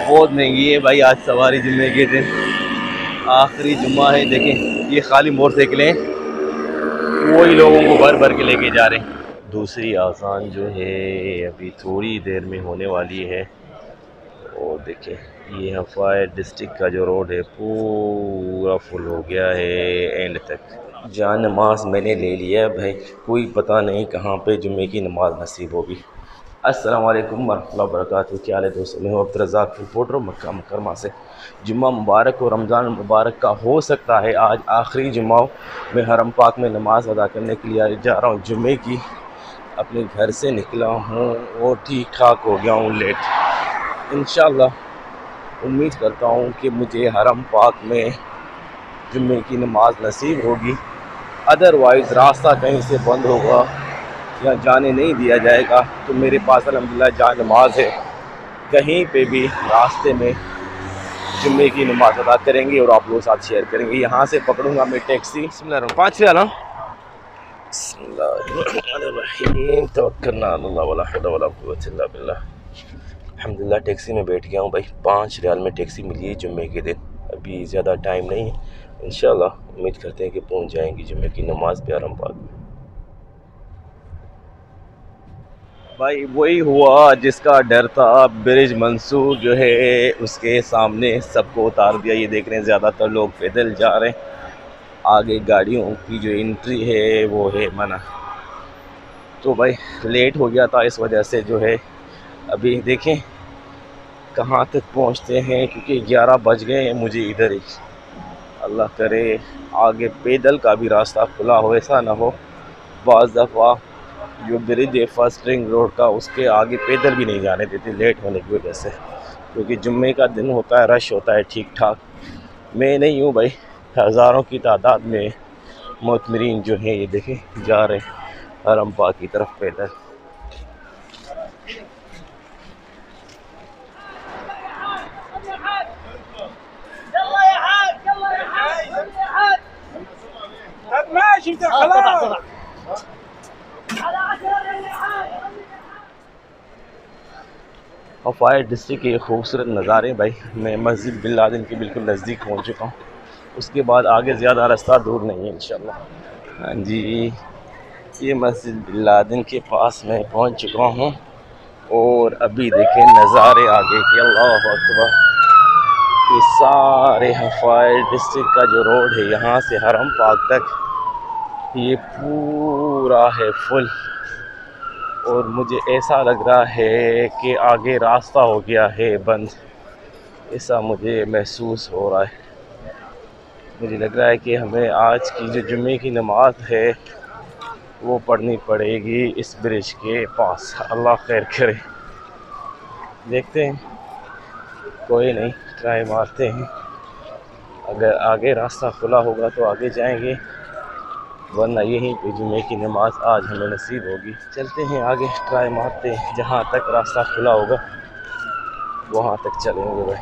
बहुत महंगी है भाई आज सवारी जुम्मे के दिन, आखिरी जुम्मा है। देखें ये खाली मोटरसाइकिलें वही लोगों को भर भर के लेके जा रहे हैं। दूसरी आज़ान जो है अभी थोड़ी देर में होने वाली है। और देखें ये हफाया डिस्ट्रिक्ट का जो रोड है पूरा फुल हो गया है एंड तक। जान नमाज मैंने ले लिया भाई, कोई पता नहीं कहाँ पे जुम्मे की नमाज नसीब होगी। अस्सलाम वालेकुम वरहमतुल्लाहि वबरकातुहू। क्या हाल है दोस्तों, मैं हूं अब्दुर्रज़ाक रिपोर्टर मक्का मुकरमा से। जुम्मा मुबारक और रमज़ान मुबारक का हो सकता है आज आखिरी जुम्मा। मैं हरम पाक में नमाज़ अदा करने के लिए जा रहा हूँ जुम्मे की। अपने घर से निकला हूँ और ठीक ठाक हो गया हूँ लेट। इंशाअल्लाह उम्मीद करता हूँ कि मुझे हरम पाक में जुम्मे की नमाज नसीब होगी। अदरवाइज़ रास्ता कहीं से बंद होगा या जाने नहीं दिया जाएगा तो मेरे पास अल्हम्दुलिल्लाह जान नमाज है। कहीं पे भी रास्ते में जुम्मे की नमाज अदा करेंगे और आप लोगों के साथ शेयर करेंगे। यहाँ से पकड़ूंगा मैं टैक्सी। 5 रियाल अल्हम्दुलिल्लाह टैक्सी में बैठ गया हूँ भाई। 5 रियाल में टैक्सी मिली है जुम्मे के दिन। अभी ज़्यादा टाइम नहीं है, इंशाअल्लाह उम्मीद करते हैं कि पहुँच जाएंगे जुम्मे की नमाज पे हरम पाक में। भाई वही हुआ जिसका डर था। ब्रिज मंसूर जो है उसके सामने सबको उतार दिया। ये देख रहे हैं ज़्यादातर लोग पैदल जा रहे हैं। आगे गाड़ियों की जो एंट्री है वो है मना। तो भाई लेट हो गया था इस वजह से जो है अभी देखें कहाँ तक पहुँचते हैं, क्योंकि 11 बज गए हैं मुझे इधर ही। अल्लाह करे आगे पैदल का भी रास्ता खुला हो, ऐसा ना हो बाज़ दफ़ा जो ब्रिज है फर्स्ट रिंग रोड का उसके आगे पैदल भी नहीं जाने देते लेट होने की वजह से, क्योंकि जुम्मे का दिन होता है, रश होता है ठीक ठाक। मैं नहीं हूँ भाई, हज़ारों की तादाद में मुतमरीन जो हैं ये देखें जा रहे हैं हरम पाक की तरफ पैदल। हफाया डिस्ट्रिक्ट के खूबसूरत नज़ारे भाई। मैं मस्जिद बिन लादेन के बिल्कुल नज़दीक पहुँच चुका हूँ। उसके बाद आगे ज़्यादा रास्ता दूर नहीं है इंशाअल्लाह। हाँ जी, ये मस्जिद बिन लादेन के पास मैं पहुँच चुका हूँ। और अभी देखें नज़ारे आगे के, अल्लाह अकबर। ये सारे हफाया डिस्ट्रिक्ट का जो रोड है यहाँ से हरम पाक तक ये पूरा है फुल। और मुझे ऐसा लग रहा है कि आगे रास्ता हो गया है बंद, ऐसा मुझे महसूस हो रहा है। मुझे लग रहा है कि हमें आज की जो जुम्मे की नमाज है वो पढ़नी पड़ेगी इस ब्रिज के पास। अल्लाह खैर करे, देखते हैं, कोई नहीं ट्राई मारते हैं। अगर आगे रास्ता खुला होगा तो आगे जाएंगे, वरना यहीं पे जुम्मे की नमाज आज हमें नसीब होगी। चलते हैं आगे, ट्राई मारते हैं, जहाँ तक रास्ता खुला होगा वहाँ तक चलेंगे भाई।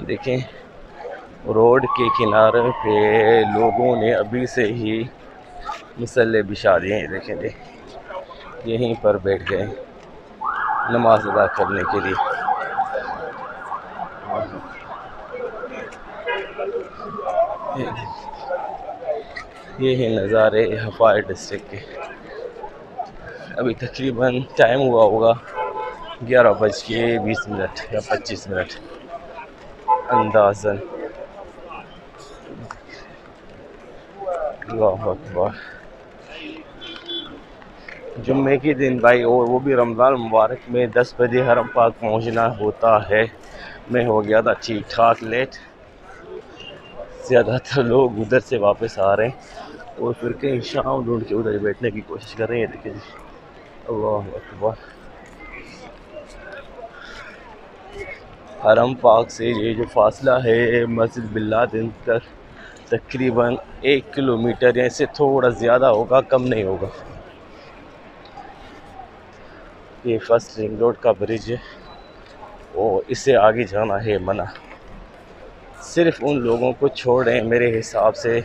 देखें रोड के किनारे पे लोगों ने अभी से ही मुसल्ले बिछा दिए हैं। देखें यहीं पर बैठ गए नमाज अदा करने के लिए। ये है नज़ारे हफाया डिस्ट्रिक्ट के। अभी तकरीबन टाइम हुआ होगा 11:20 या 25 अंदाज़न। अल्लाह अकबर। जुम्मे के दिन भाई, और वो भी रमज़ान मुबारक में 10 बजे हरम पाक पहुंचना होता है। मैं हो गया था ठीक ठाक लेट। ज़्यादातर लोग उधर से वापस आ रहे हैं और फिर कहीं शाम ढूंढ के उधर बैठने की कोशिश कर रहे हैं। देखिए अल्लाह अकबर। हरम पाक से ये जो फासला है मस्जिद बिन लादेन तक तकरीबन 1 किलोमीटर या इससे थोड़ा ज़्यादा होगा, कम नहीं होगा। ये फर्स्ट रिंग रोड का ब्रिज है और इससे आगे जाना है मना। सिर्फ उन लोगों को छोड़ रहे हैं मेरे हिसाब से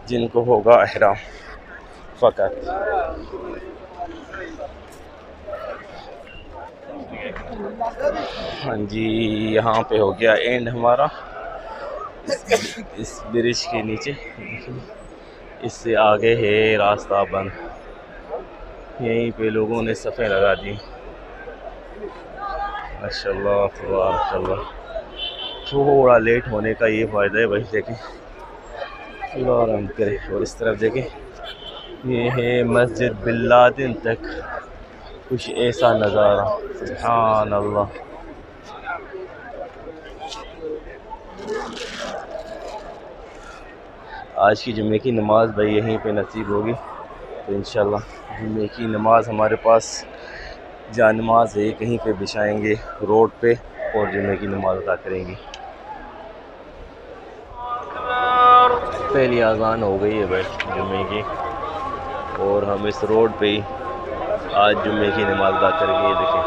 जिनको होगा एहराम फ़कत। हाँ जी, यहाँ पे हो गया एंड हमारा इस ब्रिज के नीचे। इससे आगे है रास्ता बंद, यहीं पे लोगों ने सफ़े लगा दी। माशाल्लाह तबारकल्लाह। थोड़ा लेट होने का ये फ़ायदा है भाई, देखें अल्लाह रहम करे। और इस तरफ देखें, ये है मस्जिद बिल्लादिन तक, कुछ ऐसा नज़ारा, सुभान अल्लाह। आज की जुम्मे की नमाज़ भाई यहीं पे नसीब होगी, तो इंशाल्लाह जुम्मे की नमाज़ हमारे पास जानमाज़ है, कहीं पे बिछाएंगे रोड पे और जुम्मे की नमाज़ अदा करेंगे। पहली अज़ान हो गई है भाई जुम्मे की, और हम इस रोड पे ही आज जुम्मे की नमाज़ अदा करेंगे। ये देखें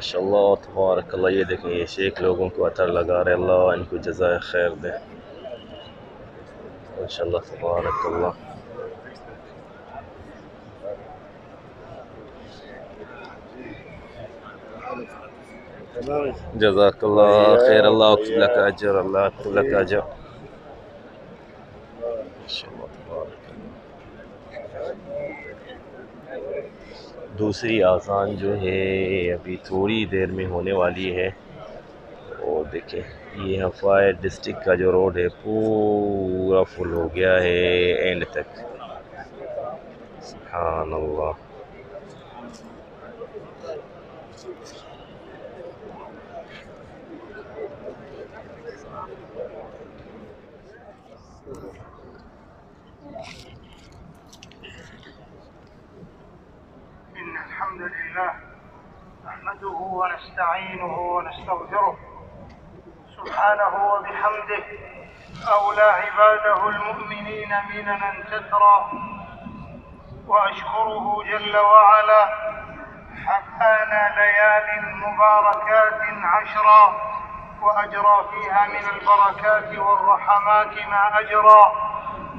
माशाअल्लाह तबारकल्लाह। ये देखें, ये शेख लोगों को अतर लगा रहे, अल्लाह इनको जज़ाए खैर दे। माशाअल्लाह तबारकल्लाह। जज़ाकल्लाह खैर, अल्लाह लक अजर, अल्लाह लक अजर। दूसरी आज़ान जो है अभी थोड़ी देर में होने वाली है। और देखें, ये हफ़ाया डिस्ट्रिक्ट का जो रोड है पूरा फुल हो गया है एंड तक, सुभान अल्लाह। अल्हम्दुलिल्लाह नहमदुहु व नस्तईनुहु व नस्तगफिरुह सुब्हानहु व बिहम्दिहि औला इबादहु अल-मुअमिनीन मिनन ततरा व अशकुरुहु जल्ल व अला हफ़ाना लयालिन मुबारकातिन अशरा व अजरा फ़ीहा मिन अल-बरकात वल-रहमात मा अजरा।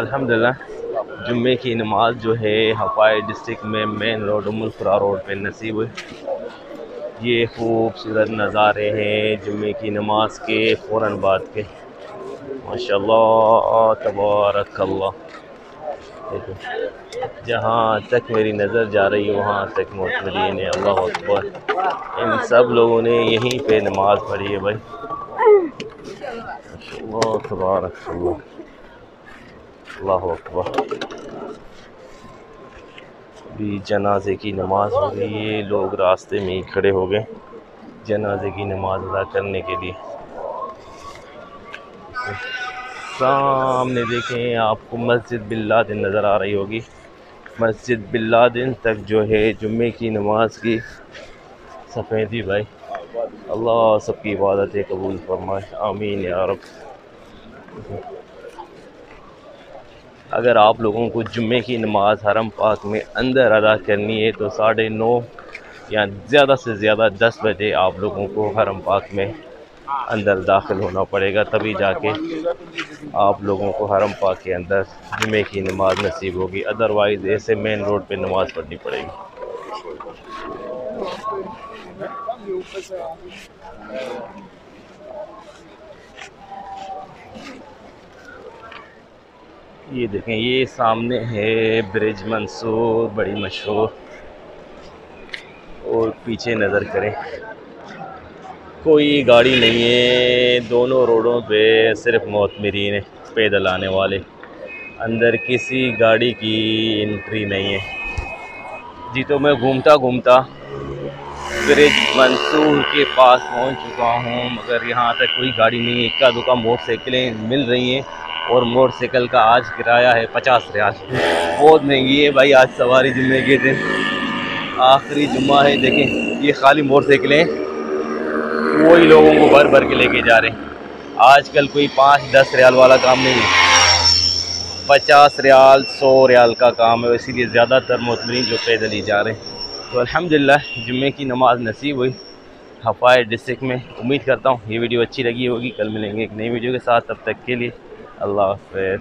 अल्हम्दुलिल्लाह जुम्मे की नमाज जो है हफ़ाया डिस्ट्रिक्ट में मेन रोड उम्मुल-क़ुरा रोड पे नसीब हुई। ये खूबसूरत नज़ारे हैं जुम्मे की नमाज के फ़ौरन बाद के, माशाअल्लाह तबारकल्लाह। देखो, जहाँ तक मेरी नज़र जा रही है वहाँ तक मुतमईन है। अल्लाह अकबर। इन सब लोगों ने यहीं पे नमाज़ पढ़ी है भाई, माशाअल्लाह तबारकल्लाह, अल्लाह अकबर। भी जनाजे की नमाज़ हो रही है। लोग रास्ते में ही खड़े हो गए जनाजे की नमाज अदा करने के लिए। सामने देखें आपको मस्जिद बिन लादेन नज़र आ रही होगी। मस्जिद बिन लादेन तक जो है जुम्मे की नमाज की सफ़ेदी भाई। अल्लाह सबकी इबादतें कबूल फरमाए, आमीन या रब। अगर आप लोगों को जुम्मे की नमाज हरम पाक में अंदर अदा करनी है तो 9:30 या ज़्यादा से ज़्यादा 10 बजे आप लोगों को हरम पाक में अंदर दाखिल होना पड़ेगा, तभी जाके आप लोगों को हरम पाक के अंदर जुम्मे की नमाज नसीब होगी। अदरवाइज़ ऐसे मेन रोड पे नमाज़ पढ़नी पड़ेगी। ये देखें, ये सामने है ब्रिज मंसूर, बड़ी मशहूर। और पीछे नज़र करें कोई गाड़ी नहीं है, दोनों रोडों पे सिर्फ मोतमरीन है, पैदल आने वाले। अंदर किसी गाड़ी की एंट्री नहीं है जी। तो मैं घूमता घूमता ब्रिज मंसूर के पास पहुंच चुका हूं, मगर यहां तक कोई गाड़ी नहीं है। इक्का दुक्का मोटरसाइकिलें मिल रही हैं और मोटरसाइकिल का आज किराया है 50 रियाल, बहुत महंगी है भाई। आज सवारी जुम्मे के दिन आखिरी जुम्मा है। देखें ये खाली मोटरसाइकिलें वही लोगों को भर भर के लेके जा रहे हैं। आजकल कोई 5-10 रियाल वाला काम नहीं है, 50 रियाल 100 रियाल का काम है। इसीलिए ज़्यादातर मोतमरीन जो पैदल ही जा रहे हैं। तो अल्हम्दुलिल्लाह जुम्मे की नमाज नसीब हुई हफ़ाया डिस्ट्रिक्ट में। उम्मीद करता हूँ ये वीडियो अच्छी लगी होगी। कल मिलेंगे एक नई वीडियो के साथ, तब तक के लिए अल्लाह हाफ़िज़।